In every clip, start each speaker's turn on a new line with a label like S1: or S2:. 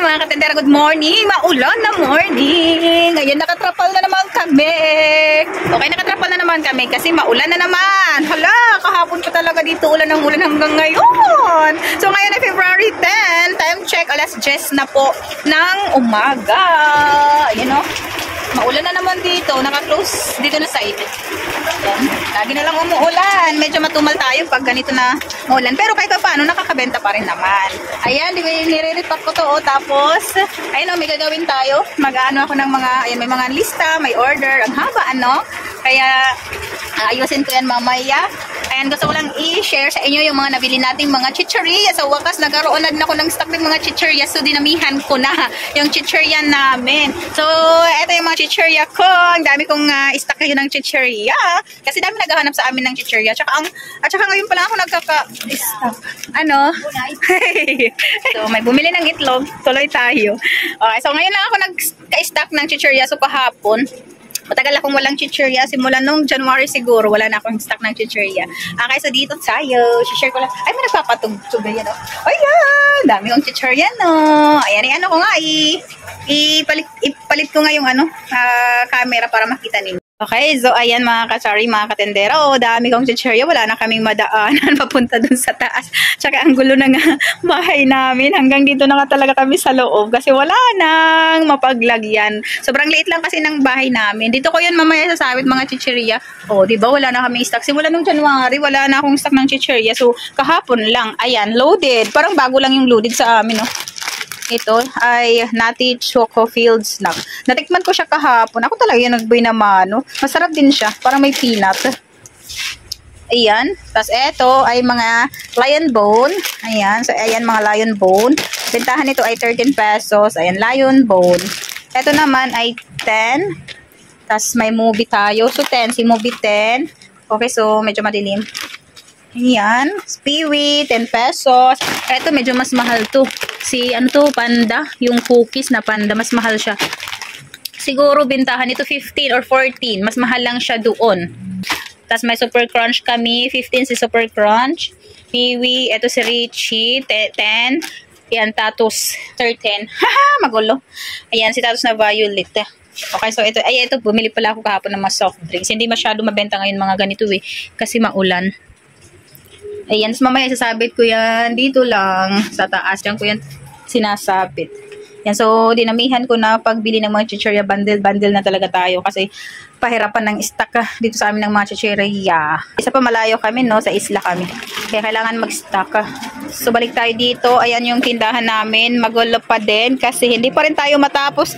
S1: mga katendera, good morning. Maulan na morning. Ngayon nakatrapal na naman kami. Okay, nakatrapal na naman kami kasi maulan na naman. Hala, kahapon pa talaga dito ulan ng ulan hanggang ngayon. So ngayon ay February 10. Time check, alas 10 na po ng umaga. Ayan o. Maulan na naman dito. Naka-close dito na side. Ayan. Lagi na lang umuulan. Medyo matumal tayo pag ganito na maulan. Pero kahit pa paano, nakakabenta pa rin naman. Ayan, nire-repack ko to. Tapos, ayun o, may gagawin tayo. Mag-ano ako ng mga, ayan, may mga lista, may order. Ang haba, ano? Kaya, ayusin ko yan mamaya. Ayan, gusto ko lang i-share sa inyo yung mga nabili nating mga chichirya. Sa wakas, nagkaroon na din ako ng stock ng mga chichirya. So, dinamihan ko na yung chichirya namin. So, eto yung mga chichirya ko. Ang dami kong stock ngayon ng chichirya. Kasi dami naghahanap sa amin ng chichirya. At saka ngayon pala ako nagkaka-stock. Ano? So, may bumili ng itlog. Tuloy tayo. Okay, so ngayon lang ako nagka-stock ng chichirya. So, kahapon, matagal akong walang chichirya. Simula nung January siguro, wala na akong stock ng chichirya. Okay, so dito tayo. Share ko lang. Ay, may nagpapatugtog. Ayan, o. Ayan! Dami kong chichirya, no? Ayan, ano ko nga, ipalit ko nga yung camera para makita ninyo. Okay, so ayan mga kasari, mga katendera. Oh, dami kong chichirya. Wala na kaming madaanan papunta dun sa taas. Tsaka ang gulo na nga bahay namin. Hanggang dito na nga talaga kami sa loob kasi wala nang mapaglagyan. Sobrang liit lang kasi ng bahay namin. Dito ko yun mamaya sasabit mga chichirya. Oh, di ba wala na kaming stock. Simula nung January, wala na akong stock ng chichirya. So, kahapon lang. Ayan, loaded. Parang bago lang yung loaded sa amin, oh. Ito ay Nutty Choco Field Snack. Natikman ko siya kahapon. Ako talaga yung nagbuy na mano. Masarap din siya. Parang may peanut. Ayan. Tapos ito ay mga lion bone. Ayan. So, ayan mga lion bone. Bentahan nito ay 13 pesos. Ayan, lion bone. Ito naman ay 10. Tapos may movie tayo. So, 10. Si movie 10. Okay, so medyo madilim. Ayan. Spiwi, 10 pesos. Ito, medyo mas mahal to. Si, ano to, panda. Yung cookies na panda, mas mahal siya. Siguro, bintahan ito 15 or 14. Mas mahal lang siya doon. Tapos, may Super Crunch kami. 15 si Super Crunch. Piwi, ito si Richie, 10. Ayan, Tatus, 13. Haha, magulo. Ayan, si Tatus na Violet. Okay, so ito, ito, bumili pala ako kahapon ng mga soft drinks. Hindi masyado mabenta ngayon mga ganito eh. Kasi maulan. Ayan, so mamaya sasabit ko yan dito lang sa taas. Diyan ko yan sinasabit. Yan, so dinamihan ko na pagbili ng mga chichirya. Bundle na talaga tayo kasi pahirapan ng stock dito sa amin ng mga chichirya. Isa pa malayo kami, no? Sa isla kami. Kaya kailangan mag-stock. So balik tayo dito. Ayan yung tindahan namin. Magulo pa din kasi hindi pa rin tayo matapos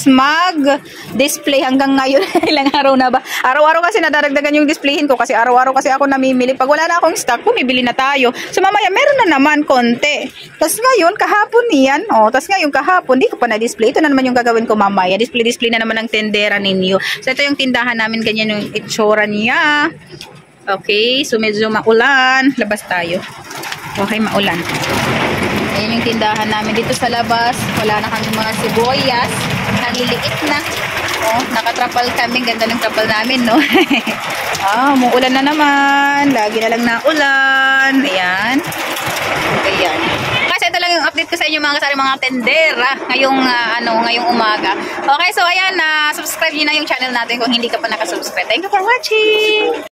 S1: mag-display hanggang ngayon. Ilang araw na ba? Araw-araw kasi nadadagdagan yung displayhin ko kasi araw-araw kasi ako namimili. Pag wala na akong stock, bumibili na tayo. So mamaya meron na naman konti. Tapos ngayon, kahapon yan. O, tapos ngayon kahapon, di ko pa na-display. Ito na naman yung gagawin ko mamaya. Display na naman ng tendera ninyo. So ito yung tindahan namin, ganyan yung itsura niya. Okay, so medyo maulan. Labas tayo. Okay, maulan. Ayan yung tindahan namin dito sa labas. Wala na kami mga sibuyas. Naliliit na. Oh, nakatrapal kami. Ganda ng trapal namin, no? Umuulan na naman. Lagi na lang naulan. Ayan. Ayan. Kasi ito lang yung update ko sa inyo mga kasari, mga tendera ngayong umaga. Okay, so ayan, subscribe niyo na yung channel natin kung hindi ka pa nakasubscribe. Thank you for watching!